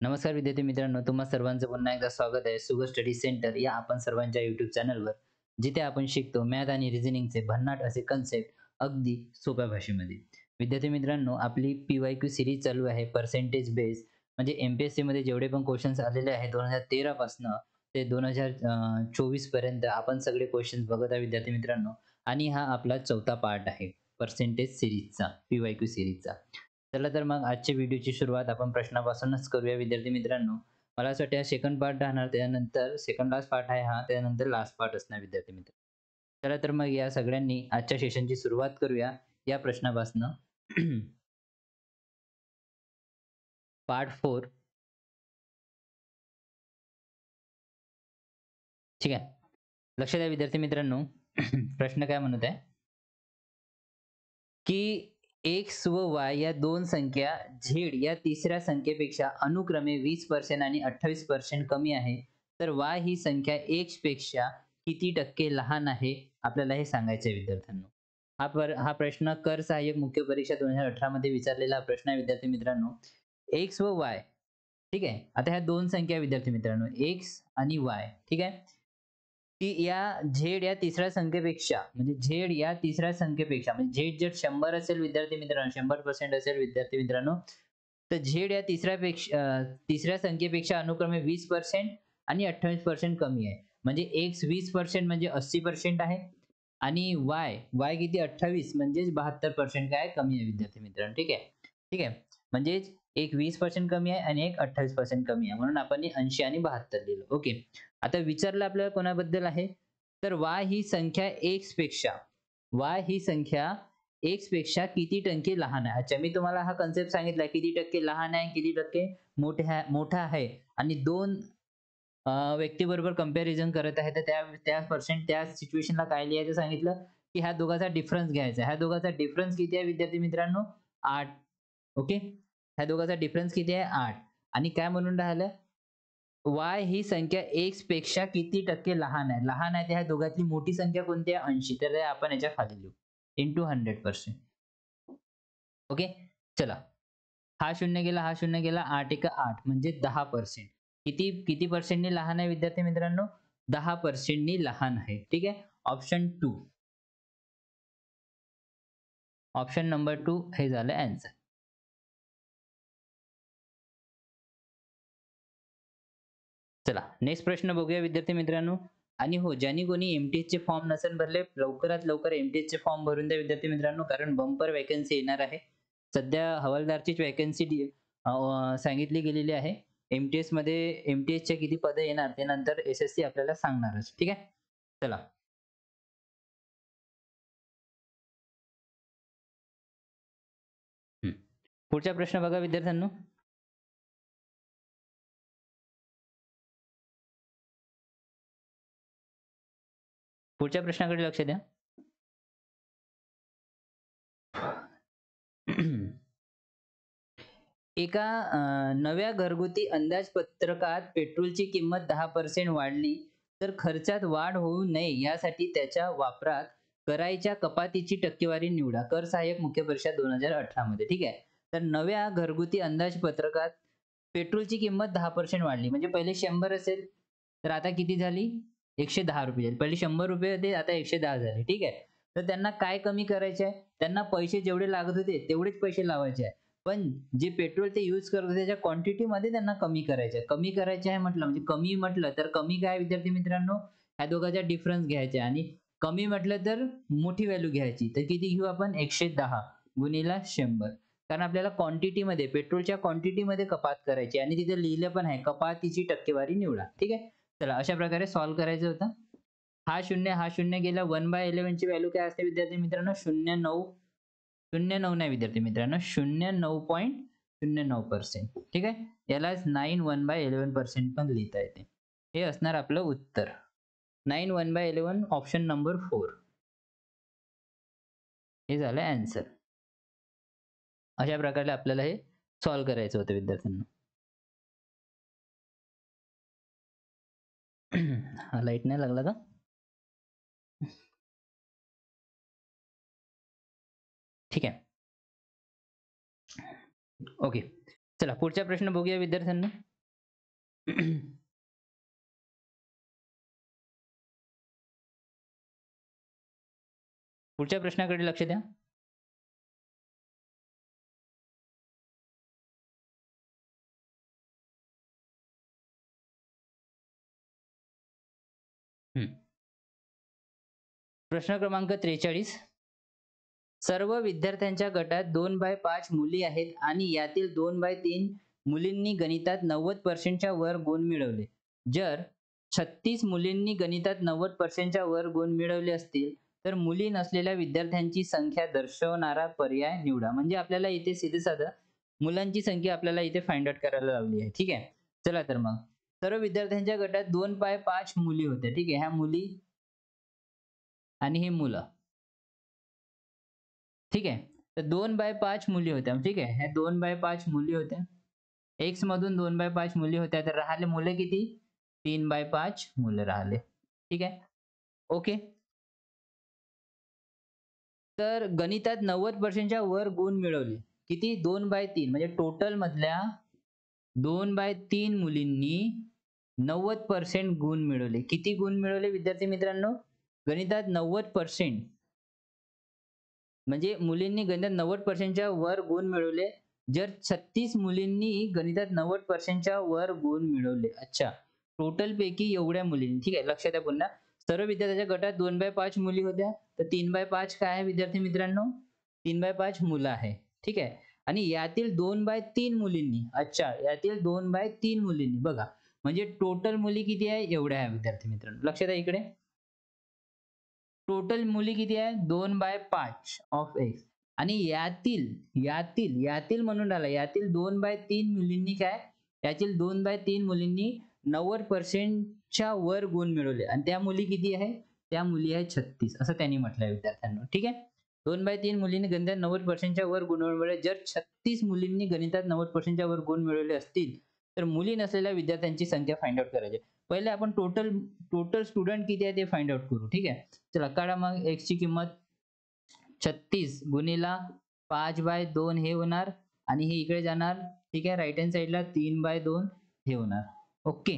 नमस्कार विद्यार्थी मित्रांनो, तुम्हा सर्वांचं पुन्हा एकदा स्वागत आहे सुगर स्टडी सेंटर या आपण सर्वांच्या YouTube चॅनलवर, जिथे आपण शिकतो मॅथ आणि रिझनिंगचे भन्नाट असे कन्सेप्ट अगदी सोप्या भाषेमध्ये. विद्यार्थी मित्रांनो, आपली पी-वाय-क्यू सीरीज चालू आहे पर्सेंटेज बेस म्हणजे एम-पी-एस-सीमध्ये जेवढे पण क्वेश्चन्स आलेले आहेत 2013 पासनं ते 2024 पर्यंत आपण सगळे क्वेश्चन्स बघत आहे विद्यार्थी मित्रांनो. आणि हा आपला चौथा पार्ट आहे पर्सेंटेज सीरीजचा, पी-वाय-क्यू सीरीजचा. चला तर मग आजच्या व्हिडिओची सुरुवात आपण प्रश्नापासूनच करूया विद्यार्थी मित्रांनो. मला असं वाटतं सेकंड पार्ट राहणार, त्यानंतर सेकंड लास्ट पार्ट आहे हा, त्यानंतर लास्ट पार्ट असणार विद्यार्थी मित्र. चला तर मग या सगळ्यांनी आजच्या सेशनची सुरुवात करूया या प्रश्नापासून. पार्ट 4. ठीक आहे. लक्ष द्या विद्यार्थी मित्रांनो. प्रश्न काय म्हणत आहे की एक्स व वाय या दोन संख्या झेड या तिसऱ्या संख्येपेक्षा अनुक्रमे 20% आणि 28% कमी आहे, तर वाय ही संख्या एक्स पेक्षा किती टक्के लहान आहे, आपल्याला हे सांगायचं आहे विद्यार्थ्यांनो. हा प्रश्न कर सहाय्यक मुख्य परीक्षा 2018 मध्ये विचारलेला प्रश्न आहे विद्यार्थी मित्रांनो. एक्स व वाय, ठीक आहे. आता ह्या दोन संख्या विद्यार्थी मित्रांनो, एक्स आणि वाय, ठीक आहे. की या झेड या तिसऱ्या संख्येपेक्षा म्हणजे झेड या तिसऱ्या संख्येपेक्षा म्हणजे झेड जर 100 असेल विद्यार्थी मित्रांनो, 100% असेल विद्यार्थी मित्रांनो, तर झेड या तिसऱ्या संख्येपेक्षा अनुक्रमे 20% आणि 28% कमी आहे. म्हणजे एक्स 20% म्हणजे 80% आहे आणि वाय किती 28 म्हणजेच 72% काय कमी आहे विद्यार्थी मित्रांनो. ठीक आहे. ठीक आहे. म्हणजेच एक 20% कमी आहे आणि एक 28% कमी आहे. म्हणून आपण 80 आणि 72 लिहिलं. ओके. आता विचारलं आपल्याला कोणाबद्दल आहे, तर y ही संख्या x पेक्षा किती टक्के लहान आहे. अच्छा, मी तुम्हाला हा कन्सेप्ट सांगितला किती टक्के लहान आहे, किती टक्के मोठा आहे आणि दोन व्यक्तीबरोबर कंपॅरिझन करत आहे, तर त्या सिच्युएशनला काय लिहायचं सांगितलं, की ह्या दोघांचा डिफरन्स घ्यायचा. ह्या दोघांचा डिफरन्स किती आहे विद्यार्थी मित्रांनो? 8. ओके. ह्या दोघांचा डिफरन्स किती आहे? 8. आणि काय म्हणून राहिलं? y ही संख्या x पेक्षा किती टक्के लहान आहे. लहान आहे, त्या दोघांतली मोठी संख्या कोणती आहे? 80. तर ते आपण याच्या खाली लिहू इंटू 100%. ओके. चला, हा शून्य गेला, हा शून्य गेला, 8 एक 8 म्हणजे 10%. किती पर्सेंटनी लहान आहे विद्यार्थी मित्रांनो? 10%नी लहान आहे. ठीक आहे. ऑप्शन 2, ऑप्शन नंबर 2 हे झालं आन्सर. चला नेक्स्ट प्रश्न बघूया विद्यार्थी मित्रांनो. आणि हो, ज्यांनी कोणी एमटीएसचे फॉर्म नसेल भरले, लवकरात लवकर एमटीएसचे फॉर्म भरून द्या विद्यार्थी मित्रांनो, कारण बंपर वॅकन्सी येणार आहे. सध्या हवालदारचीच वॅकन्सी सांगितली गेलेली आहे. एमटीएसमध्ये एमटीएसच्या किती पदं येणार ते नंतर एसएससी आपल्याला सांगणारच. ठीक आहे. चला, पुढचा प्रश्न बघा विद्यार्थ्यांनो. पुढच्या प्रश्नाकडे लक्ष द्या. एका नव्या घरगुती अंदाजपत्रकात पेट्रोलची किंमत 10% वाढली, तर खर्चात वाढ होऊ नये यासाठी त्याच्या वापरात करायच्या कपातीची टक्केवारी निवडा. कर सहाय्यक मुख्य परीक्षा 2018 मध्ये. ठीक आहे. तर नव्या घरगुती अंदाजपत्रकात पेट्रोलची किंमत 10% वाढली. म्हणजे पहिले 100 असेल, तर आता किती झाली? 110 रुपये झाली. पहिले 100 रुपये होते, आता 110 झाले. ठीक आहे. तर त्यांना काय कमी करायचे आहे? त्यांना पैसे जेवढे लागत होते तेवढेच पैसे लावायचे आहे. पण जे पेट्रोल ते यूज करत होते त्याच्या क्वांटिटीमध्ये त्यांना कमी करायचे आहे. कमी करायचे आहे म्हटलं म्हणजे कमी म्हटलं तर कमी काय विद्यार्थी मित्रांनो? ह्या दोघांचा डिफरन्स घ्यायचा आणि कमी म्हटलं तर मोठी व्हॅल्यू घ्यायची. तर किती घेऊ आपण? 110 गुणिले 100. कारण आपल्याला क्वांटिटीमध्ये पेट्रोलच्या क्वांटिटीमध्ये कपात करायची आणि तिथे लिहिलं पण आहे कपातीची टक्केवारी निवडा. ठीक आहे. चला, अशा प्रकारे सॉल्व्ह करायचं होतं. हा शून्य गेला. 1/11 ची व्हॅल्यू काय असते विद्यार्थी मित्रांनो? 0.9 नाही विद्यार्थी मित्रांनो, 0.9.09%. ठीक आहे. यालाच 9 1/11% पण लिहिता येते. हे असणार आपलं उत्तर. 9 1/11 ऑप्शन नंबर 4 हे झालं आन्सर. अशा प्रकारे आपल्याला हे सॉल्व्ह करायचं होतं विद्यार्थ्यांना. हा लाईट नाही लागला का? ठीक आहे. ओके. चला पुढचा प्रश्न बघूया विद्यार्थ्यांना. पुढच्या प्रश्नाकडे लक्ष द्या. प्रश्न क्रमांक 43. सर्व विद्यार्थ्यांच्या गटात 2/5 मुली आहेत आणि यातील 2/3 मुलींनी गणितात 90% वर गुण मिळवले. जर 36 मुलींनी गणितात 90% वर गुण मिळवले असतील तर मुली नसलेल्या विद्यार्थ्यांची संख्या दर्शवणारा पर्याय निवडा. म्हणजे आपल्याला इथे सीधे साधं मुलांची संख्या आपल्याला इथे फाइंड आउट करायला लावली आहे. ठीक आहे. चला तर मग सर्व विद्यार्थ्यांच्या गटात 2/5 मुली होत्या. ठीक आहे. ह्या मुली आणि हे मुलं. ठीक आहे. तर 2/5 मुली होत्या. ठीक आहे. ह्या 2/5 मुली होत्या. एक्स मधून 2/5 मुली होत्या तर राहिले मुलं किती? 3/5 मुलं राहिले. ठीक आहे. ओके. तर गणितात 90% वर गुण मिळवले. किती? 2/3 म्हणजे टोटल मधल्या 2/3 मुलींनी 90% गुण मिळवले. किती गुण मिळवले विद्यार्थी मित्रांनो? गणितात 90% म्हणजे मुलींनी गणितात 90% वर गुण मिळवले. जर 36 मुलींनी गणितात 90% वर गुण मिळवले. अच्छा. टोटल पैकी एवढ्या मुलींनी. ठीक आहे. लक्षात द्या पुन्हा. सर्व विद्यार्थ्यांच्या गटात 2/5 मुली होत्या. तर 3/5 काय आहे विद्यार्थी मित्रांनो? 3/5 मुलं आहे. ठीक आहे. आणि यातील 2/3 मुलींनी. अच्छा. यातील 2/3 मुलींनी बघा. म्हणजे टोटल मुली किती आहे? एवढ्या आहे विद्यार्थी मित्रांनो. लक्षात द्या इकडे. टोटल मुली किती आहे? 2/5 ऑफ एक्स. आणि यातील म्हणून राहिला. यातील 2/3 मुलींनी काय? यातील 2/3 मुलींनी 90% च्या वर गुण मिळवले आणि त्या मुली किती आहे? त्या मुली आहेत 36 असं त्यांनी म्हटलंय विद्यार्थ्यांनो. ठीक आहे. 2/3 मुलींनी गणितात 90% च्या वर गुण मिळवले. जर 36 मुलींनी गणितात 90% च्या वर गुण मिळवले असतील तर मुली नसलेल्या विद्यार्थ्यांची संख्या फाइंड आउट करायची. पहिले आपण टोटल स्टुडंट किती आहे ते फाइंड आउट करू. ठीक आहे. चला काढा मग. x ची किंमत 36 गुणिला 5/2 हे होणार आणि हे इकडे जाणार. ठीक आहे. राईट हँड साइडला 3/2 हे होणार. ओके.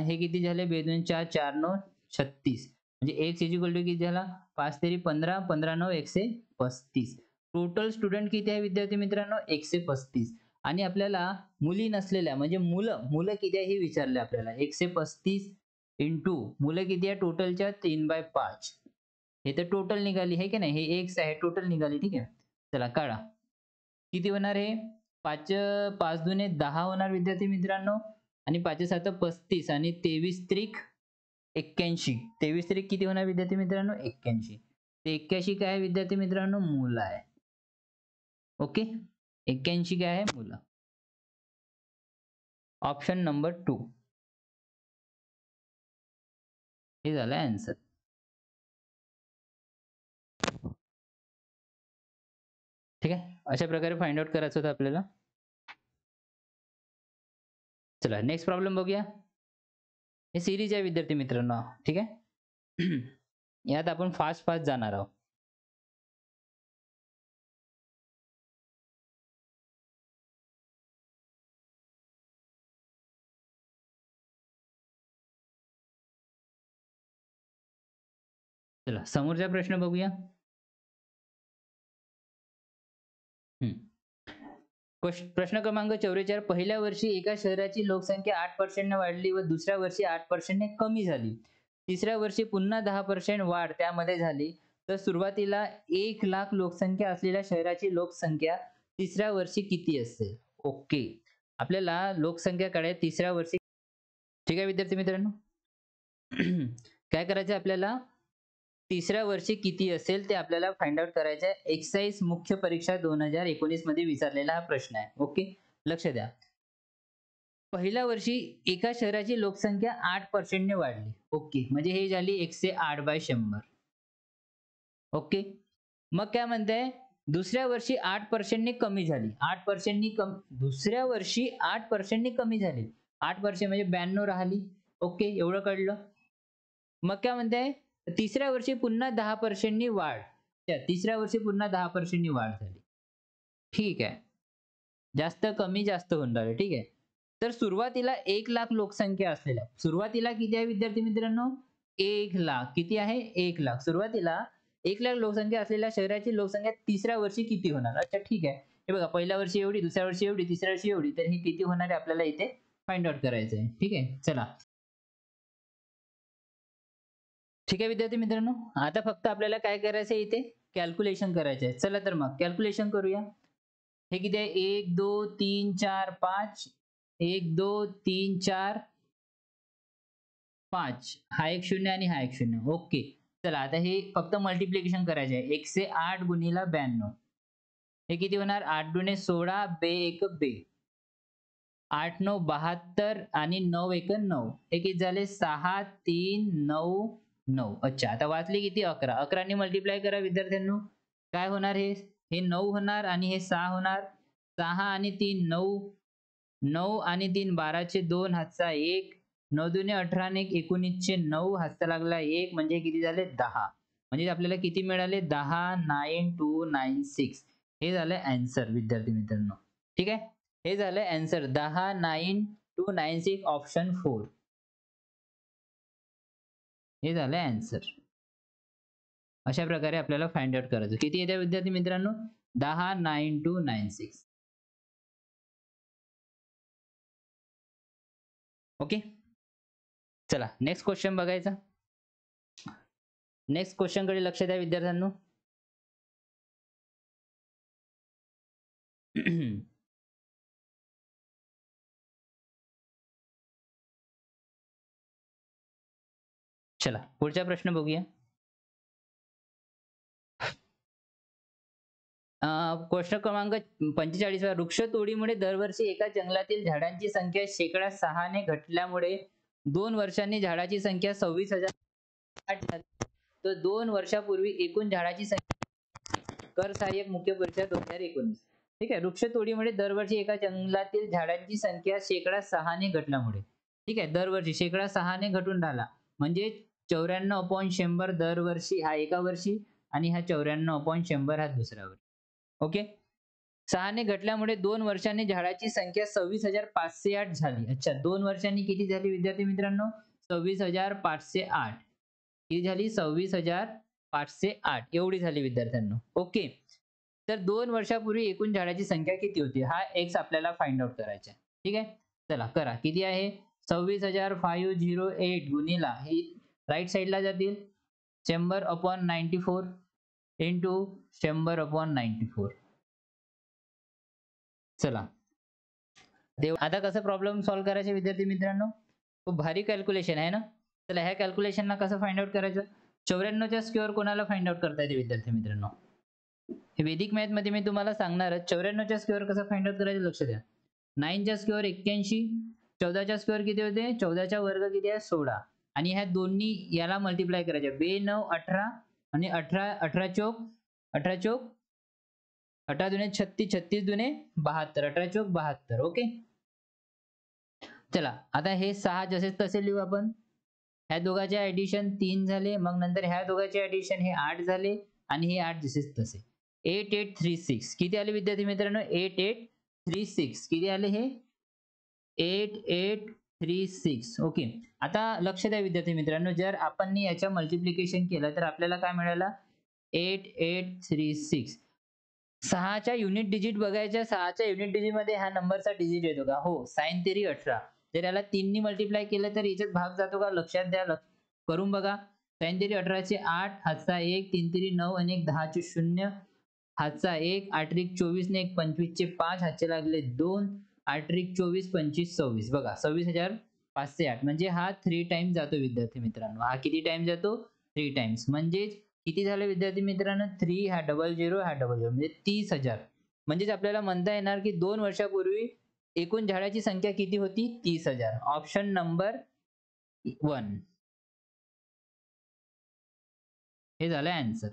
हे किती झाले? 2 4 4 9 36 म्हणजे x किती झाला? 5 तेरी 15 15 9 135. टोटल स्टुडंट किती आहे विद्यार्थी मित्रांनो? 135. आणि आपल्याला मुली नसलेल्या म्हणजे मुलं किती आहे हे विचारले आपल्याला. 135 इंटू मुलं किती आहे टोटलच्या? 3/5. हे तर टोटल निघाली आहे की नाही? हे x आहे टोटल निघाली. ठीक आहे. चला काढा. किती होणार हे? 5 5 दुने 10 होणार विद्यार्थी मित्रांनो आणि 5 7 35 आणि 23 त्रिक 81. 23 त्रिक किती होणार विद्यार्थी मित्रांनो? 81. ते 81 काय आहे विद्यार्थी मित्रांनो? मुलं आहे. ओके. 81 काय आहे? मुलं. ऑप्शन नंबर 2 हे झालं आन्सर. ठीक आहे. अशा प्रकारे फाइंड आउट करायचं होतं आपल्याला. चला नेक्स्ट प्रॉब्लेम बघूया. हे सिरीज आहे विद्यार्थी मित्रांनो. ठीक आहे. यात आपण फास्ट जाणार आहोत. चला समोरचा प्रश्न बघूया. प्रश्न क्रमांक 44. पहिल्या वर्षी एका शहराची लोकसंख्या 8% ने वाढली व दुसऱ्या वर्षी 8% ने कमी झाली. तिसऱ्या वर्षी पुन्हा 10% वाढ त्यामध्ये झाली. तर सुरुवातीला 1,00,000 लोकसंख्या असलेल्या शहराची लोकसंख्या तिसऱ्या वर्षी किती असेल? ओके. आपल्याला लोकसंख्या काढायची तिसऱ्या वर्षी. ठीक आहे विद्यार्थी मित्रांनो. काय करायचं आपल्याला? तिसऱ्या वर्षी किती असेल ते आपल्याला फाइंड आउट करायचं आहे. एक्साइज मुख्य परीक्षा 2019 मध्ये विचारलेला हा प्रश्न आहे. ओके. लक्ष द्या. पहिल्या वर्षी एका शहराची लोकसंख्या 8% ने वाढली. ओके. म्हणजे हे झाली 108/100. ओके. मग काय म्हणताय? दुसऱ्या वर्षी 8% ने कमी झाली. 8% ने दुसऱ्या वर्षी 8% ने कमी झाली. 8% म्हणजे 92 राहिली. ओके. एवढं कळलं. मग काय म्हणताय? तिसऱ्या वर्षी पुन्हा 10% नी वाढ. तिसऱ्या वर्षी पुन्हा 10% नी वाढ झाली. ठीक आहे. जास्त कमी जास्त होणार आहे. ठीक आहे. तर सुरुवातीला 1,00,000 लोकसंख्या असलेल्या, सुरुवातीला किती आहे विद्यार्थी मित्रांनो? 1,00,000 किती आहे? 1,00,000 सुरुवातीला 1,00,000 लोकसंख्या असलेल्या शहराची लोकसंख्या तिसऱ्या वर्षी किती होणार? अच्छा ठीक आहे. हे बघा पहिल्या वर्षी एवढी, दुसऱ्या वर्षी एवढी, तिसऱ्या वर्षी एवढी. तर ही किती होणार आहे आपल्याला इथे फाइंड आउट करायचं आहे. ठीक आहे. चला. ठीक आहे विद्यार्थी मित्रांनो. आता फक्त आपल्याला काय करायचं आहे इथे? कॅल्क्युलेशन करायचं आहे. चला तर मग कॅल्क्युलेशन करूया. हे किती आहे? 1, 2, 3, 4, 5. 1, 2, 3, 4, 5. हा एक 0 आणि हा एक 0. ओके. चला आता हे फक्त मल्टिप्लिकेशन करायचे आहे. 108 गुणिले 92. हे किती होणार? 8 दुणे 16, बे 1 बे. 8 9 72 आणि 9 1 9. हे किती झाले? 6 3 9 9. अच्छा आता वाचले किती? 11. 11 ने मल्टिप्लाय करा विद्यार्थ्यांनो. काय होणार हे? हे 9 होणार आणि हे 6 होणार. 6 आणि 3 9. 9 आणि 3 12चे 2 हातचा 1. 9 दुणे 18 आणि 19चे 9 हातचा लागला 1 म्हणजे किती झाले? 10. म्हणजे आपल्याला किती मिळाले? 10 9296. हे झालं आन्सर विद्यार्थी मित्रांनो. ठीक आहे? हे झालं आन्सर 10 9296 ऑप्शन 4. हे झालं आन्सर. अशा प्रकारे आपल्याला फाइंड आउट करायचं. किती येते विद्यार्थी मित्रांनो? 10 9296. ओके. चला नेक्स्ट क्वेश्चन बघायचा. नेक्स्ट क्वेश्चन कडे लक्ष द्या विद्यार्थ्यांनो. चला पुढचा प्रश्न बघूया. प्रश्न क्रमांक 45 वृक्षतोडीमुळे दरवर्षी एका जंगलातील झाडांची संख्या शेकडा 6 ने घटल्यामुळे 2 वर्षांनी झाडाची संख्या 26,008 झाली. तर 2 वर्षापूर्वी एकूण झाडाची संख्या कर सहाय्यक मुख्य परीक्षा 2019. ठीक आहे. वृक्षतोडीमुळे दरवर्षी एका जंगलातील झाडांची संख्या शेकडा 6 ने घटल्यामुळे. ठीक आहे. दरवर्षी शेकडा 6 ने घटून राहिला. म्हणजे 94/100 दरवर्षी हा एका वर्षी आणि हा 94/100 हा दुसऱ्या वर्षी. ओके. 6 ने घटल्यामुळे 2 वर्षांनी झाडाची संख्या 26,508 झाली. अच्छा 2 वर्षांनी किती झाली विद्यार्थी मित्रांनो? 26,508. किती झाली? 26,508 एवढी झाली विद्यार्थ्यांनो. ओके. तर 2 वर्षापूर्वी एकूण झाडाची संख्या किती होती? हा एक्स आपल्याला फाइंड आउट करायचा आहे. ठीक आहे? चला करा. किती आहे? 26,508 गुणिले ही राइट साइडला जातील 100/94 इंटू 100/94. चला. आता कसं प्रॉब्लेम सॉल्व्ह करायचे विद्यार्थी मित्रांनो? खूप भारी कॅल्क्युलेशन आहे ना? चला ह्या कॅल्क्युलेशनला कसं फाइंड आउट करायचं? 94चा स्क्वेअर कोणाला फाइंड आउट करता येते विद्यार्थी मित्रांनो? हे वैदिक मॅथ मध्ये मी तुम्हाला सांगणारच. 94चा स्क्वेअर कसा फाइंड आउट करायचं लक्ष द्या. 9चा स्क्वेअर 81. 14चा स्क्वेअर किती होते? 14चा वर्ग किती आहे? 16. आणि ह्या दोन्ही याला मल्टिप्लाय करायचे. 2 9 18 आणि 18 18 चौक 18 चौक 18 दुने 36 36 दुने 72 18 चौक 72. ओके. चला आता हे 6 जसेच तसे लिहू आपण. ह्या दोघांचे ऍडिशन 3 झाले. मग नंतर ह्या दोघांचे ऍडिशन हे 8 झाले आणि हे 8 जसेच तसे. 8836 किती आले विद्यार्थी मित्रांनो? 8836 किती आले हे? 8836. ओके. आता लक्ष द्या विद्यार्थी मित्रांनो, जर आपण याच्या मल्टिप्लिकेशन केलं तर आपल्याला काय मिळालं? 8836. 6च्या युनिट डिजिट बघायच्या. 6च्या युनिट डिजिट मध्ये ह्या नंबरचा डिजिट येतो का? हो. साइन तेरी 18. जर याला 3 नी मल्टिप्लाय केलं तर याच्यात भाग जातो का? लक्षात द्या. करून बघा. साइन तेरी 18चे 8 हातचा 1 3 तेरी 9 आणि 1 10चे 0 हातचा 1 8 त्रिक 24 ने 1 25चे 5 हातचे लागले 2 8 त्रिक 24 25 26. बघा 26,508 म्हणजे हा 3 टाइम्स जातो विद्यार्थी मित्रांनो. हा किती टाइम्स जातो? 3 टाइम्स. म्हणजे किती झाले विद्यार्थी मित्रांनो? 3 हा 00 हा 00 म्हणजे 30,000. म्हणजेच आपल्याला म्हणता येणार की 2 वर्षापूर्वी एकूण झाडाची संख्या किती होती? 30,000. Option number 1. हे झालं आन्सर.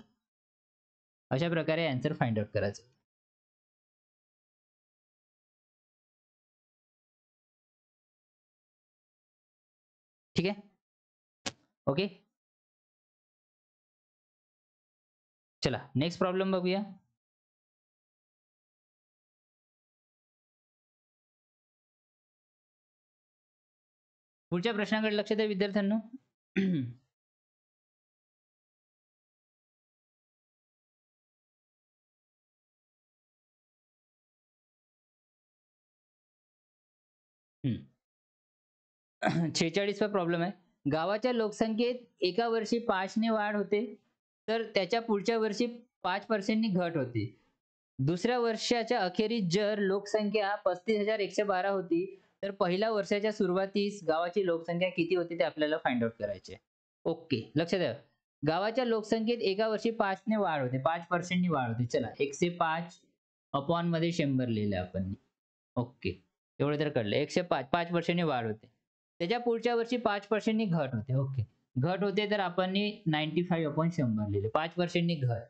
अशा प्रकारे आन्सर फाइंड आउट करायचं. ठीक आहे. ओके. चला नेक्स्ट प्रॉब्लेम बघूया. पुढच्या प्रश्नाकडे लक्ष द्या विद्यार्थ्यांनो. हम्म. 46वा प्रॉब्लेम आहे. गावाच्या लोकसंख्येत एका वर्षी 5 ने वाढ होते, तर त्याच्या पुढच्या वर्षी 5% नी घट होते. दुसऱ्या वर्षाच्या अखेरीस जर लोकसंख्या 35,112 होती, तर पहिल्या वर्षाच्या सुरुवातीस गावाची लोकसंख्या किती होती ते आपल्याला फाइंड आउट करायचे. ओके, लक्ष द्या. गावाच्या लोकसंख्येत एका वर्षी 5 ने वाढ होते, 5% नी वाढ होते. चला 105 अपॉन मध्ये 100 लिहिले आपण. ओके, एवढं तर कळलं. 105 5% नी वाढ होते. त्याच्या पुढच्या वर्षी 5% नी घट होते. ओके, घट होते तर आपण 95 अपॉन 100 लिहिले. 5% नी घट.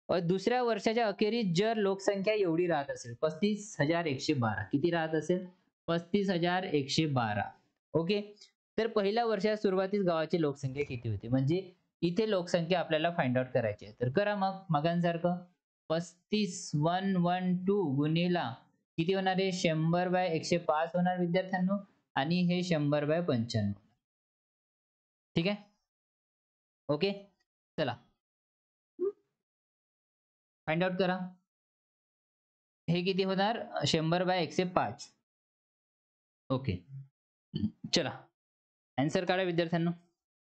दुसऱ्या वर्षाच्या अखेरीस जर लोकसंख्या एवढी राहत असेल 35,112, किती राहत असेल? 35,112. ओके, तर पहिल्या वर्षाच्या सुरुवातीस गावाची लोकसंख्या किती होती? म्हणजे इथे लोकसंख्या आपल्याला फाइंड आउट करायची आहे. तर करा मग मगांसारखं. 35,112 गुणिला किती होणार आहे? 100/105 होणार विद्यार्थ्यांनो, आणि हे 100/95. ठीक आहे. ओके, चला फाइंड आउट करा. हे किती होणार? 100/105. ओके, चला आन्सर काढा विद्यार्थ्यांनो.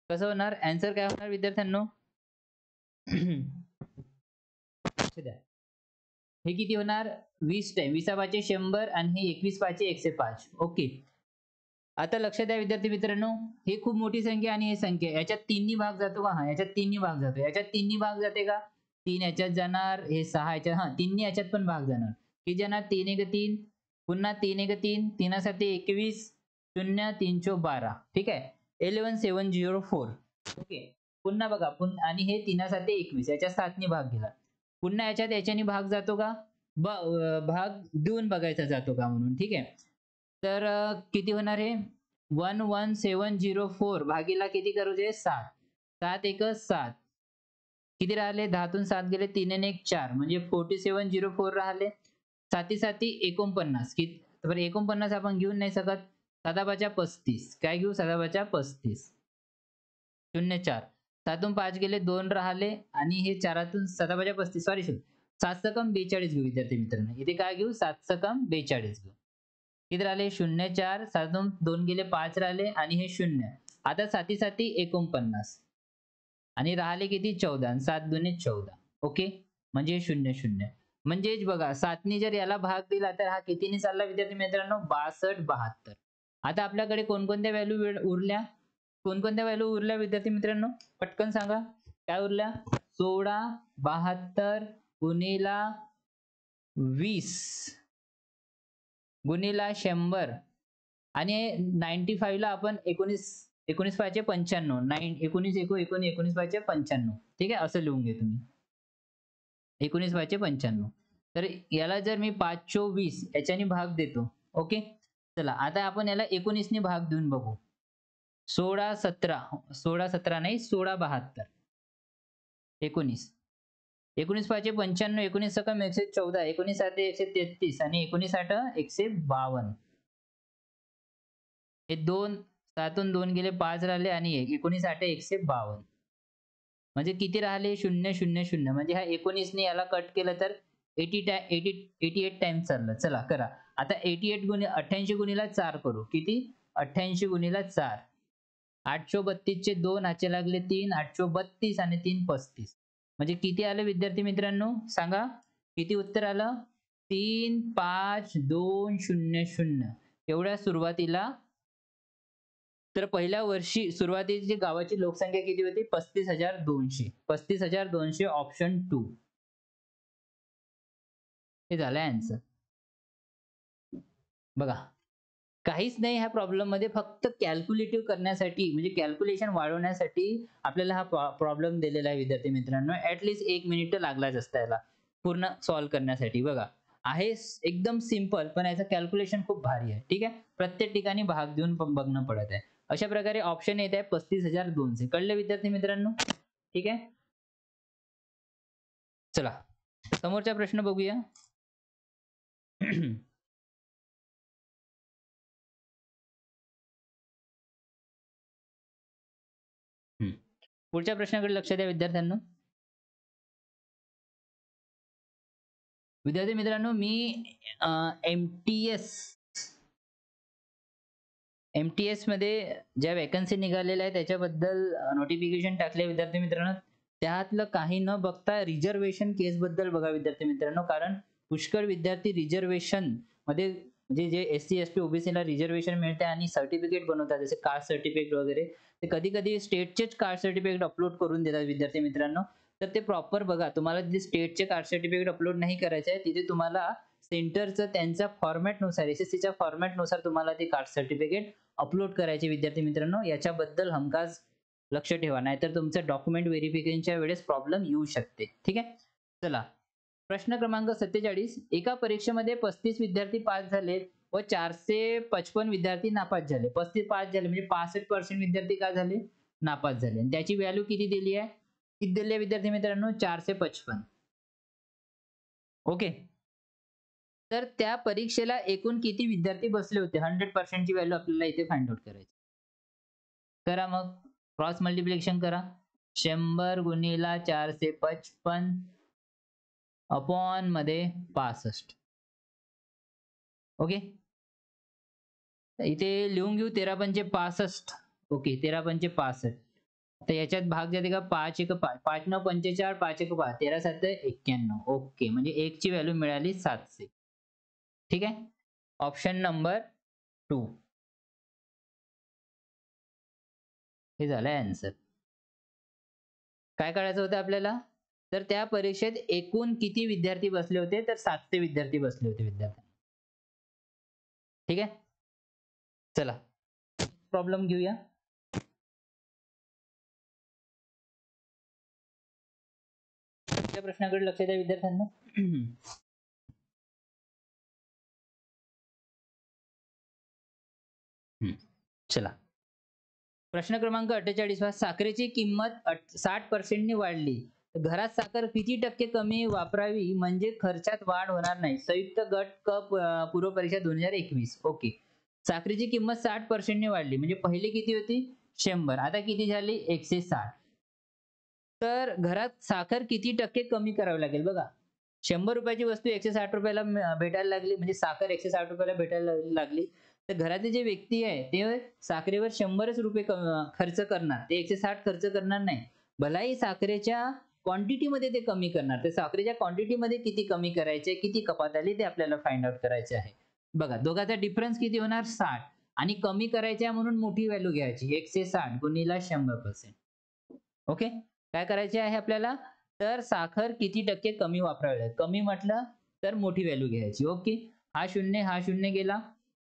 कसं होणार? आन्सर काय होणार विद्यार्थ्यांनो? हे किती होणार? 20 टाइम 20 100 आणि हे 21 105. ओके, आता लक्ष द्या विद्यार्थी मित्रांनो, हे खूप मोठी संख्या आणि हे संख्या याच्यात तिन्ही भाग जातो का? हा, याच्यात तिन्ही भाग जातो. याच्यात तिन्ही भाग जाते का? 3 याच्यात जाणार, हे 6 याच्यात, हा तिन्ही याच्यात पण भाग जाणार. किती जाणार? 3 1 3, पुन्हा 3 1 3, 3 7 21, 0 3 12. ठीक आहे, 11704. ओके, पुन्हा बघा, आणि हे 3 7 21, याच्यात 7 नी भाग गेला. पुन्हा याच्यात याच्याने भाग जातो का? भाग देऊन बघायचा जातो का म्हणून. ठीक आहे, तर किती होणार हे? 11704 भागीला किती करूचे? 7. 7 1 7. किती राहिले? 10 तून 7 गेले, 3 आणि 1 4, म्हणजे 4704 राहिले. 7 7 49. तर 49 आपण घेऊन नाही शकत. 7 35. काय घेऊ? 7 35. 0 4. 7 5 गेले, 2 राहिले, आणि हे 4 7 35. सॉरी 7 42 घेऊ विद्यार्थी मित्रांनो. इथे काय घेऊ? 7 42 घेऊ. किती राहिले? 0 4. 7 2 गेले, 5 राहिले, आणि हे 0. आता 7 7 49, आणि राहिले किती? 14. 7 2 14. ओके, म्हणजे 0 0. म्हणजेच बघा, 7 नी जर याला भाग दिला तर हा कितीने चालला विद्यार्थी मित्रांनो? 62 72. आता आपल्याकडे कोणकोणत्या व्हॅल्यू उरल्या? कोणकोणत्या व्हॅल्यू उरल्या विद्यार्थी मित्रांनो? पटकन सांगा. काय उरल्या? 16 72 गुणिला 20 गुणिला 100, आणि 95 ला आपण 19 19 5 95, 19 1 19 5 95. ठीक आहे, असं लिहून घे तुम्ही. 19 5 95. तर याला जर मी 5 चोक 20 याच्याने भाग देतो. ओके, चला आता आपण याला 19 ने भाग देऊन बघू. 16 17, 16 17 नाही, 16 72, 19 19 5 95, 19 सकम 114, 19 7 133, आणि 19 8 152. हे 2 7 2 गेले, 5 राहिले, आणि 19 8 152. म्हणजे किती राहिले? 0 0 0. म्हणजे हा 19 ने याला कट केलं तर 88 टाइम्स चाललं. चला करा. आता 88 गुणिला 4 करू. किती? 88 गुणिला 4. 832 चे 2 हातचे लागले 3, 832 आणि 3 35. म्हणजे किती आलं विद्यार्थी मित्रांनो? सांगा किती उत्तर आलं? 35200. एवढ्या सुरुवातीला. तर पहिल्या वर्षी सुरुवातीची गावाची लोकसंख्या किती होती? 35,200. 35,200 ऑप्शन 2. हे झालं आन्सर. बघा, काहीच नाही ह्या प्रॉब्लेम मध्ये, फक्त कॅल्क्युलेटिव्ह करण्यासाठी, म्हणजे कॅल्क्युलेशन वाढवण्यासाठी आपल्याला हा प्रॉब्लेम दिलेला आहे विद्यार्थी मित्रांनो. ऍटलीस्ट 1 मिनिट लागलाच असता याला पूर्ण सॉल्व्ह करण्यासाठी. बघा, आहे एकदम सिंपल, पण याचं कॅल्क्युलेशन खूप भारी आहे. ठीक आहे, प्रत्येक ठिकाणी भाग देऊन बघणं पडत आहे. अशा प्रकारे ऑप्शन येत आहे 35,200. कळले विद्यार्थी मित्रांनो? ठीक आहे, चला समोरचा प्रश्न बघूया. पुढच्या प्रश्नाकडे लक्ष द्या विद्यार्थ्यांनो. विद्यार्थी मित्रांनो, मी एमटीएस मध्ये ज्या वॅकन्सी निघालेल्या आहेत त्याच्याबद्दल नोटिफिकेशन टाकले विद्यार्थी मित्रांनो. त्यातलं काही न बघता रिझर्वेशन केस बद्दल बघा विद्यार्थी मित्रांनो, कारण पुष्कळ विद्यार्थी रिझर्वेशन मध्ये म्हणजे जे एससी एसटी ओबीसीला रिझर्वेशन मिळते आणि सर्टिफिकेट बनवतात जसे कास्ट सर्टिफिकेट वगैरे, ते कधी कधी स्टेटचेच कास्ट सर्टिफिकेट अपलोड करून देतात विद्यार्थी मित्रांनो. तर ते प्रॉपर बघा, तुम्हाला तिथे स्टेटचे कास्ट सर्टिफिकेट अपलोड नाही करायचे आहे, तिथे तुम्हाला सेंटरचं त्यांच्या फॉर्मॅटनुसार एसएससीच्या फॉर्मॅटनुसार तुम्हाला ते कास्ट सर्टिफिकेट अपलोड करायचे विद्यार्थी मित्रांनो. याच्याबद्दल हमखास लक्ष ठेवा, नाहीतर तुमचं डॉक्युमेंट व्हेरिफिकेशनच्या वेळेस प्रॉब्लेम येऊ शकते. ठीक आहे, चला प्रश्न क्रमांक 47. एका परीक्षेमध्ये 35 विद्यार्थी पास झाले व 455 विद्यार्थी नापास झाले. 35 पास झाले म्हणजे 65% विद्यार्थी काय झाले, नापास झाले. आणि त्याची व्हॅल्यू किती दिली आहे, किती दिली आहे विद्यार्थी मित्रांनो, 455. ओके, तर त्या परीक्षेला एकूण किती विद्यार्थी बसले होते, 100% ची व्हॅल्यू आपल्याला इथे फाइंड आउट करायची. करा मग, क्रॉस मल्टिप्लिकेशन करा. 100 गुणिला 455 अपॉन मध्ये 65. ओके, इथे लिहून घेऊ 13 पंचे 65. ओके, 13 पंचे 65. तर याच्यात भाग जाते का, 5 1 5, 5 9 45, 5 1 5, 13 7 91. ओके, म्हणजे 1 ची व्हॅल्यू मिळाली 700. ठीक आहे, ऑप्शन नंबर 2 हे झालं आन्सर. काय करायचं होतं आपल्याला, तर त्या परीक्षेत एकूण किती विद्यार्थी बसले होते, तर 700 विद्यार्थी बसले होते विद्यार्थी. ठीक आहे, चला प्रॉब्लेम घेऊया. त्या प्रश्नाकडे लक्ष द्या विद्यार्थ्यांना. चला प्रश्न क्रमांक 48. साखरेची किंमत 60% ने वाढली, घरात साखर किती टक्के कमी वापरावी म्हणजे खर्चात वाढ होणार नाही. संयुक्त गट क पूर्व परीक्षा 2021. ओके, साखरेची किंमत 60% ने वाढली म्हणजे पहिली किती होती, 100, आता किती झाली, 160. तर घरात साखर किती टक्के कमी करावी लागेल बघा. 100 रुपयाची वस्तू 160 रुपयाला भेटायला लागली, म्हणजे साखर 160 रुपयाला भेटायला लागली. तर घरातले जे व्यक्ती आहे ते साखरेवर 100च रुपये खर्च करणार, ते 160 खर्च करणार नाही. भलाही साखरेच्या क्वांटिटी मध्ये ते कमी करणार, ते साखरेच्या क्वांटिटी मध्ये किती कमी करायचे, किती कपात आली ते आपल्याला फाइंड आउट करायचे आहे. बघा दोघांचा डिफरन्स किती होणार, 60, आणि कमी करायचे म्हणून मोठी व्हॅल्यू घ्यायची, 160 गुणिला 100%. ओके, काय करायचे आहे आपल्याला, तर साखर किती टक्के कमी वापरावी लागेल, कमी म्हटलं तर मोठी व्हॅल्यू घ्यायची. ओके, हा शून्य गेला,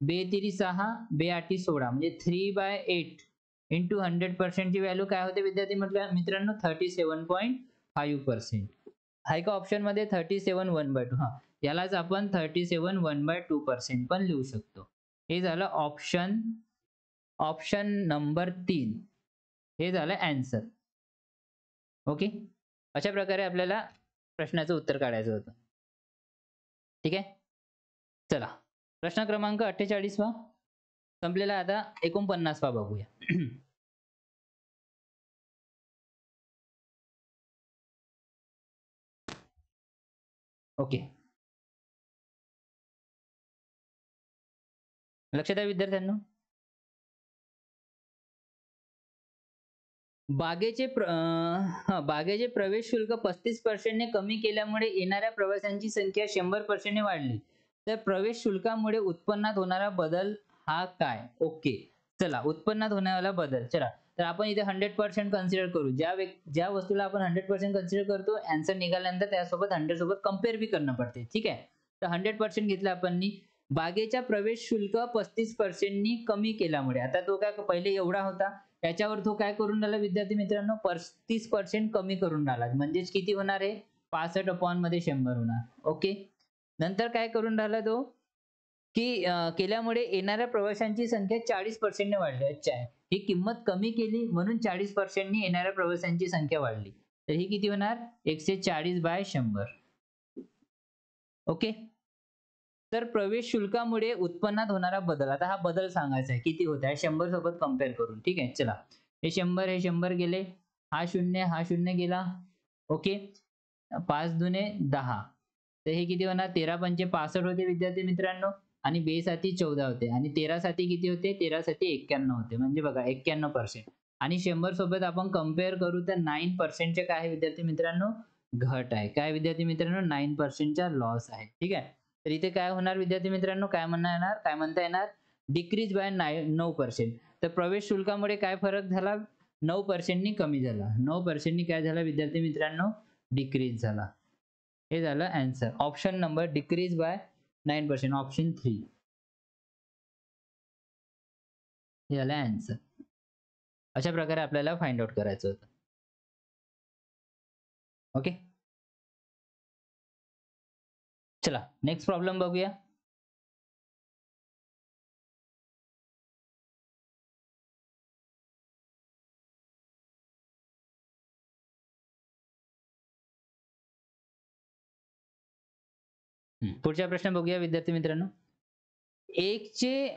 2 3 6, 2 8 16, म्हणजे 3/8 इंटू 100% ची व्हॅल्यू काय होते विद्यार्थी मित्रांनो, 37.5%. आहे का ऑप्शन मध्ये 37 1/2. हा, यालाच आपण 37 1/2% पण लिहू शकतो. हे झालं ऑप्शन नंबर 3 हे झालं आन्सर. ओके, अशा प्रकारे आपल्याला प्रश्नाचं उत्तर काढायचं होतं. ठीक आहे, चला प्रश्न क्रमांक 48 संपलेला, आता 49 बघूया. ओके, लक्षात आहे विद्यार्थ्यांनो. बागेचे प्रवेश शुल्क 35% ने कमी केल्यामुळे येणाऱ्या प्रवाशांची संख्या 100% ने वाढली, तर प्रवेश शुल्कामुळे उत्पन्नात होणारा बदल हा काय. ओके, चला उत्पन्नात होणारा बदल, चला तर आपण इथे 100% कन्सिडर करू. ज्या वस्तूला आपण 100% कन्सिडर करतो, आन्सर निघाल्यानंतर त्यासोबत 100 सोबत कम्पेअर बी करणं पडते. ठीक आहे, तर 100% घेतलं आपण. बागेचा प्रवेश शुल्क 35% नी कमी केल्यामुळे, आता तो काय पहिले एवढा होता, त्याच्यावर तो काय करून राहिला विद्यार्थी मित्रांनो, 35% कमी करून राहिला, म्हणजेच किती होणार आहे, 65 अपॉन मध्ये 100 होणार. ओके, नंतर काय करून राहिला तो, की केल्यामुळे येणाऱ्या प्रवाशांची संख्या 40% ने वाढली. अच्छा, ही किंमत कमी केली म्हणून 40% ने येणाऱ्या प्रवाशांची संख्या वाढली, तर ही किती होणार, 140/100. ओके, तर प्रवेश शुल्कामुळे उत्पन्नात होणारा बदल, आता हा बदल सांगायचा आहे किती होत आहे 100 सोबत कम्पेअर करून. ठीक आहे, चला हे 100 गेले, हा शून्य गेला. ओके, 5 दुने 10. तर हे किती होणार? 13 पंचे 65 होते विद्यार्थी मित्रांनो, आणि बे साती 14 होते, आणि 13 साती किती होते? 13 साती 91 होते. म्हणजे बघा 91%. आणि 100 सोबत आपण कंपेअर करू तर 9% चे काय आहे विद्यार्थी मित्रांनो? घट आहे. काय विद्यार्थी मित्रांनो? 9% चा लॉस आहे. ठीक आहे. तर इथे काय होणार विद्यार्थी मित्रांनो? काय म्हणता येणार? Decrease by 9%. तर प्रवेश शुल्कामुळे काय फरक झाला? 9% नी कमी झाला. 9% नी काय झाला विद्यार्थी मित्रांनो? डिक्रीज झाला. हे झालं answer. Option number decrease by 9%. Option 3 हे झालं आन्सर. अशा प्रकारे आपल्याला फाइंड आउट करायचं होतं. ओके. चला नेक्स्ट प्रॉब्लेम बघूया. पुढचा प्रश्न बघूया विद्यार्थी मित्रांनो. 1 चे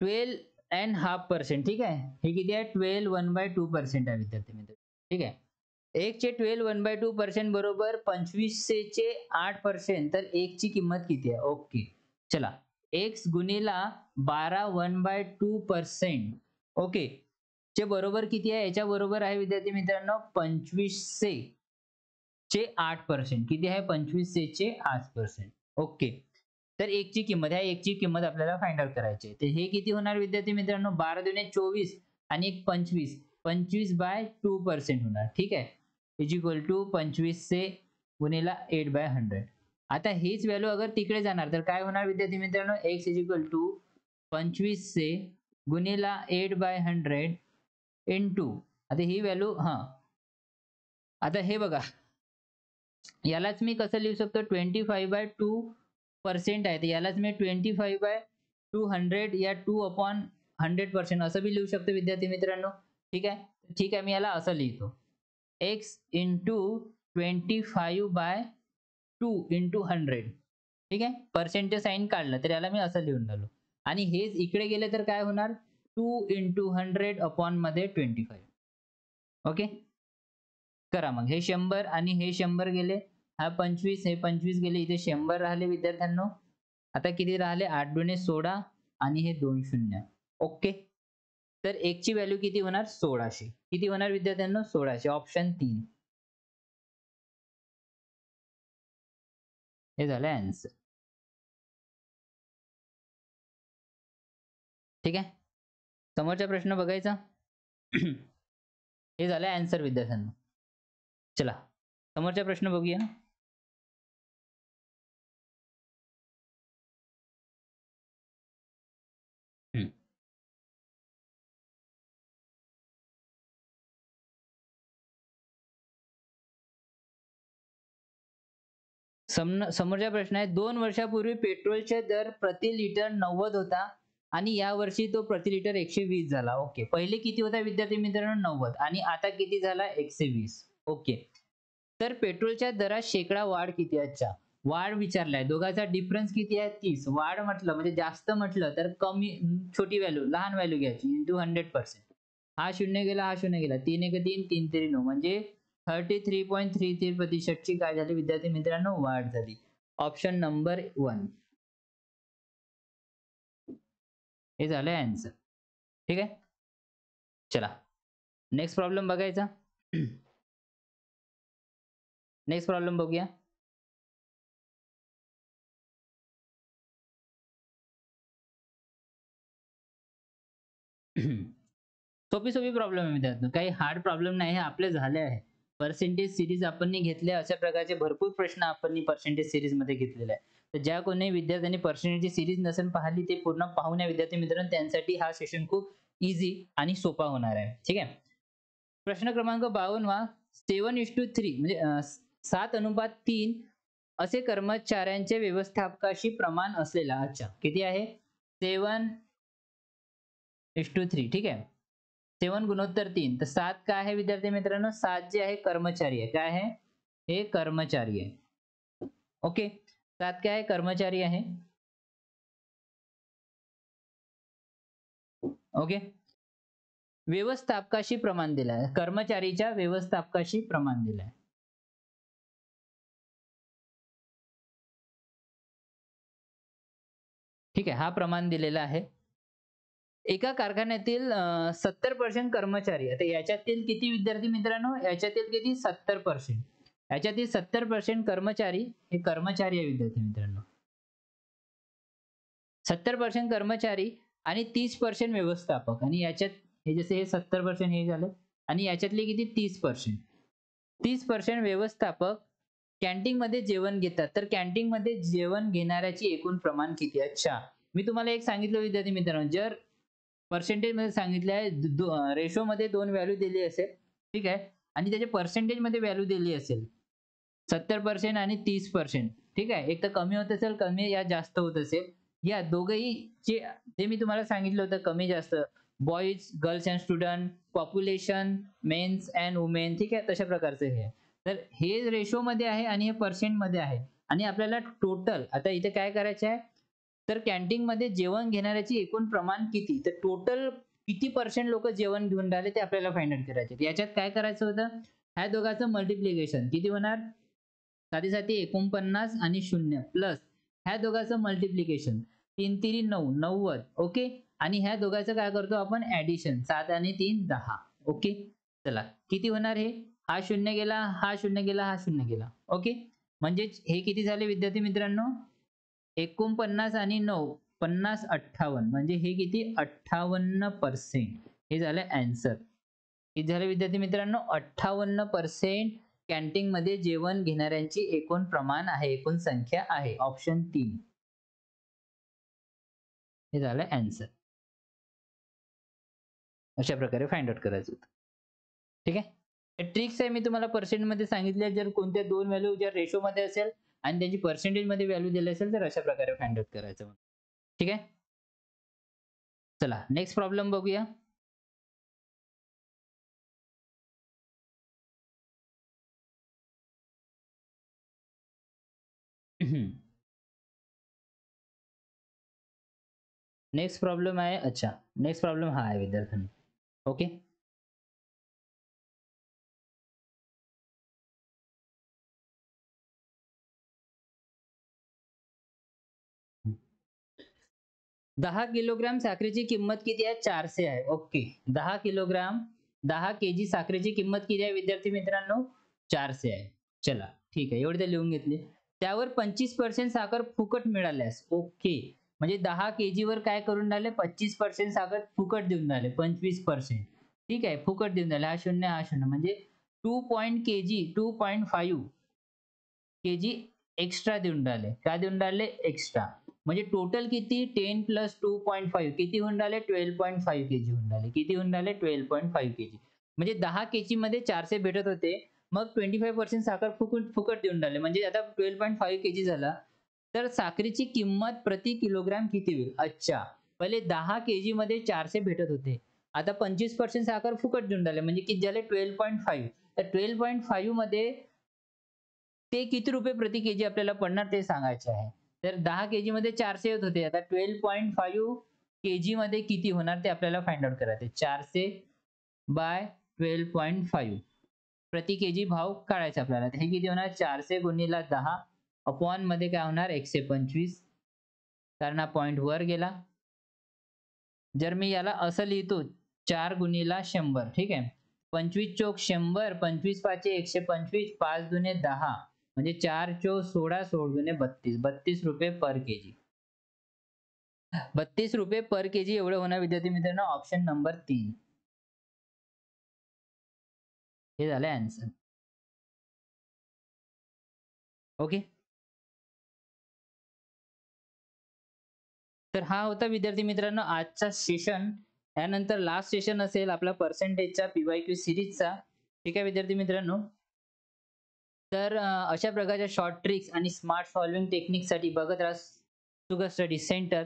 12.5%. ठीक आहे. हे किती आहे? 12 1/2% आहे विद्यार्थी मित्रांनो. ठीक आहे. 1 चे 12 1/2% बरोबर 25 चे 8%. तर 1 ची किंमत किती आहे? ओके. चला. x गुणिला 12 1/2%. ओके. चे बरोबर किती आहे? याच्या बरोबर आहे विद्यार्थी मित्रांनो 25 चे 8%. किती आहे? 25 चे 8%. ओके. तर 1 ची किंमत, ह्या 1 ची किंमत आपल्याला फाइंड आउट करायची आहे. तर हे किती होणार विद्यार्थी मित्रांनो? 12 दुने 24 आणि 25. 25/2% होणार. ठीक आहे. इज इक्वल टू 25 गुणिला 8/100. आता हीच व्हॅल्यू अगर तिकडे जाणार तर काय होणार विद्यार्थी मित्रांनो? x इज इक्वल टू 25 गुणिला 8/100 इंटू, आता ही व्हॅल्यू आता हे बघा, यालाच मी कसं लिहू शकतो? 25/2% आहे. तर यालाच मी 25/200 या 2/100% असं बी लिहू शकतो विद्यार्थी मित्रांनो. ठीक आहे. ठीक आहे, मी याला असं लिहितो. x into 25/2 into 100. ठीक आहे. पर्सेंटचे साइन काढलं तर याला मी असं लिहून राहिलो. आणि हेच इकडे गेले तर काय होणार? 2 इंटू 100 अपॉन मध्ये 25. ओके. करा मग. हे 100 आणि हे 100 गेले. हा 25, हे 25 गेले. इथे 100 राहिले विद्यार्थ्यांनो. आता किती राहिले? 8 दुणे 16 आणि हे 2 शून्य. ओके. तर 1 ची व्हॅल्यू किती होणार? 1600. किती होणार विद्यार्थ्यांनो? 1600. ऑप्शन 3 हे झालं आन्सर. ठीक आहे. समोरचा प्रश्न बघायचा. हे झालं आन्सर विद्यार्थ्यांनो. चला समोरचा प्रश्न बघूया. समोरचा प्रश्न आहे, 2 वर्षापूर्वी पेट्रोलचे दर प्रति लिटर 90 होता आणि या वर्षी तो प्रति लिटर 120 झाला. ओके. पहिले किती होता विद्यार्थी मित्रांनो? 90 आणि आता किती झाला? 120. ओके. तर पेट्रोलच्या दरात शेकडा वाढ किती आहे? अच्छा. वाढ विचारलाय. दोघांचा डिफरन्स किती आहे? 30. वाढ म्हटलं म्हणजे जास्त म्हटलं तर कमी, छोटी व्हॅल्यू, लहान व्हॅल्यू घ्यायची इंटू 100%. हा शून्य गेला, हा शून्य गेला. 3 1 3, 3 3 9 म्हणजे 33.33% ची काय झाली विद्यार्थी मित्रांनो? वाढ झाली. ऑप्शन नंबर 1 हे झालं आन्सर. ठीक आहे. चला नेक्स्ट प्रॉब्लेम बघायचा. नेक्स्ट प्रॉब्लेम बघूया. सोपी सोपी प्रॉब्लेम आहे मित्रांनो. काही हार्ड प्रॉब्लेम नाही, हे आपले झाले आहे. पर्सेंटेज सिरीज आपण घेतले, अशा प्रकारचे भरपूर प्रश्न आपण पर्सेंटेज सिरीज मध्ये घेतलेले आहे. तर ज्या कोणी विद्यार्थ्यांनी पर्सेंटेज सिरीज नसेल पाहिली ते पूर्ण पाहून या विद्यार्थी मित्रांनो, त्यांसाठी हा सेशन खूप इझी आणि सोपा होणार आहे. ठीक आहे. प्रश्न क्रमांक 52 7:3 म्हणजे 7:3 असे कर्मचाऱ्यांचे व्यवस्थापकाशी प्रमाण असलेला. अच्छा, किती आहे? 7:3. ठीक आहे. 7 गुणोत्तर 3. तर 7 काय आहे विद्यार्थी मित्रांनो? 7 जे आहे कर्मचारी आहे. काय आहे? हे कर्मचारी आहे. ओके. 7 काय आहे? कर्मचारी आहे. ओके. व्यवस्थापकाशी प्रमाण दिलाय, कर्मचारीच्या व्यवस्थापकाशी प्रमाण दिलाय. ठीक आहे, हा प्रमाण दिलेला आहे. एका कारखान्यातील 70% कर्मचारी, आता याच्यातील किती विद्यार्थी मित्रांनो, याच्यातील किती 70%, याच्यातील 70% कर्मचारी, हे कर्मचारी आहे विद्यार्थी मित्रांनो. 70% कर्मचारी आणि 30% व्यवस्थापक, आणि याच्यात हे जसे हे 70% हे झालं आणि याच्यातले किती 30%. 30% व्यवस्थापक कॅन्टीन मध्ये जेवण घेतात. तर कॅन्टीन मध्ये जेवण घेणाऱ्याची एकूण प्रमाण किती? अच्छा, मी तुम्हाला एक सांगितलं विद्यार्थी मित्रांनो, जर पर्सेंटेज मध्ये सांगितलं आहे, रेशो मध्ये 2 व्हॅल्यू दिली असेल, ठीक आहे, आणि त्याचे पर्सेंटेज मध्ये व्हॅल्यू दिली असेल 70% आणि 30%, ठीक आहे, एक तर कमी होत असेल, कमी या जास्त होत असेल, या दोघंही जे मी तुम्हाला सांगितलं होतं कमी जास्त, boys, girls and student, population, mens and women, ठीक आहे, तशा प्रकारचं हे आहे. तर हे रेशो मध्ये आहे आणि हे पर्सेंट मध्ये आहे, आणि आपल्याला टोटल आता इथे काय करायचं आहे, तर कॅन्टीन मध्ये जेवण घेणाऱ्याची एकूण प्रमाण किती, तर टोटल किती पर्सेंट लोक जेवण घेऊन राहिले ते आपल्याला फाइंड आउट करायचे. याच्यात काय करायचं होतं, ह्या दोघांचं मल्टिप्लिकेशन किती होणार, साधी साधी 49 आणि 0 प्लस ह्या दोघांचं मल्टिप्लिकेशन 3 3 9 90, ओके, आणि ह्या दोघांचं काय करतो आपण ऍडिशन, 7 आणि 3 10, ओके. चला किती होणार, हे हा 0 गेला, हा 0 गेला, हा 0 गेला, ओके. म्हणजे हे किती झाले विद्यार्थी मित्रांनो, 49 आणि 9, 50 58, म्हणजे हे किती 58%, हे झालं आन्सर. किती झाले विद्यार्थी मित्रांनो, 58% कॅन्टीन मध्ये जेवण घेणाऱ्यांची एकूण प्रमाण आहे, एकूण संख्या आहे, ऑप्शन 3, हे झालं आन्सर. अशा प्रकारे फाइंड आउट करायचं होतं. ठीक आहे, ट्रिक्स आहे मी तुम्हाला पर्सेंट मध्ये सांगितले, जर कोणत्या दोन व्हॅल्यू जर रेशो मध्ये असेल आणि त्यांची पर्सेंटेज मध्ये व्हॅल्यू दिली असेल तर अशा प्रकारे फाइंड आउट करायचं. ठीक आहे, चला नेक्स्ट प्रॉब्लेम बघूया. नेक्स्ट प्रॉब्लेम आहे, अच्छा नेक्स्ट प्रॉब्लेम हा आहे विद्यार्थ्यांनो, ओके. 10 किलोग्राम साखरेची किंमत किती आहे, 400 आहे, ओके. 10 किलोग्राम 10 केजी साखरेची किंमत किती आहे विद्यार्थी मित्रांनो, 400 आहे. चला ठीक आहे, एवढे तर लिहून घेतले. त्यावर 25% साखर फुकट मिळाल्यास, ओके, म्हणजे 10 केजी वर काय करून राहिले, 25% साखर फुकट देऊन राहिले, 25%, ठीक आहे, फुकट देऊन राहिले, हा शून्य हा शून्य, म्हणजे 2.5 केजी एक्स्ट्रा देऊन राहिले, काय देऊन राहिले, एक्स्ट्रा, म्हणजे टोटल किती 10 प्लस 2.5 किती होऊन राहिले, 12.5 केजी होऊन राहिले, किती होऊन राहिले, 12.5 केजी. म्हणजे 10 केजी मध्ये 400 भेटत होते, मग 25% साखर फुकट फुकट देऊन राहिले, म्हणजे आता 12.5 केजी झाला, तर साखरेची किंमत प्रति किलोग्राम किती होईल. अच्छा, पहिले 10 केजी मध्ये 400 भेटत होते, आता 25% साखर फुकट देऊन राहिले, म्हणजे किती झाले 12.5. तर 12.5 मध्ये ते किती रुपये प्रति केजी आपल्याला पडणार ते सांगायचे आहे. तर 10 केजी मध्ये 400 येत होते, आता 12.5 केजी मध्ये किती होणार ते आपल्याला फाइंड आउट करायचे. 400 बाय 12.5 प्रति केजी भाव काढायचा आपल्याला. हे किती होणार, 400 गुणिले 10 अपॉन मध्ये काय होणार 125, कारण हा पॉइंट वर गेला. जर मी याला असं लिहितो 4 गुणिले 100, ठीक आहे, 25 चोक 100, 25 पाचे 125, 5 दुने 10, म्हणजे 4 चोक 16, 16 दुने 32, 32 रुपये पर केजी. 32 रुपये पर केजी एवढं होणार विद्यार्थी मित्रांनो, ऑप्शन नंबर 3, हे झालं आन्सर. ओके, तर हा होता विद्यार्थी मित्रांनो आजचा सेशन. यानंतर लास्ट सेशन असेल आपला पर्सेंटेजचा पीवायक्यू सिरीजचा. ठीक आहे विद्यार्थी मित्रांनो, तर अशा प्रकारच्या शॉर्ट ट्रिक्स आणि स्मार्ट सॉल्विंग टेक्निकसाठी बघत राहा सुगर स्टडी सेंटर.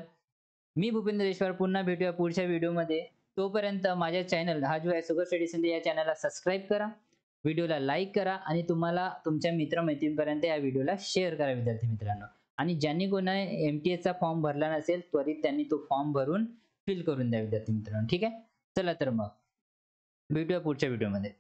मी भूपेंद्र देशवार, पुन्हा भेटूया पुढच्या व्हिडिओमध्ये. तोपर्यंत माझ्या चॅनल हा जो आहे सुगर स्टडी सेंटर, या चॅनलला सबस्क्राईब करा, व्हिडिओला लाईक करा आणि तुम्हाला तुमच्या मित्रमैत्रिणींपर्यंत या व्हिडिओला शेअर करा विद्यार्थी मित्रांनो. आणि ज्यांनी कोणी MTS फॉर्म भरला नसेल त्वरित त्यांनी तो फॉर्म भरून फिल करून द्या विद्यार्थी मित्रांनो. ठीक आहे, चला तर मग भेटूया पुढच्या व्हिडिओमध्ये.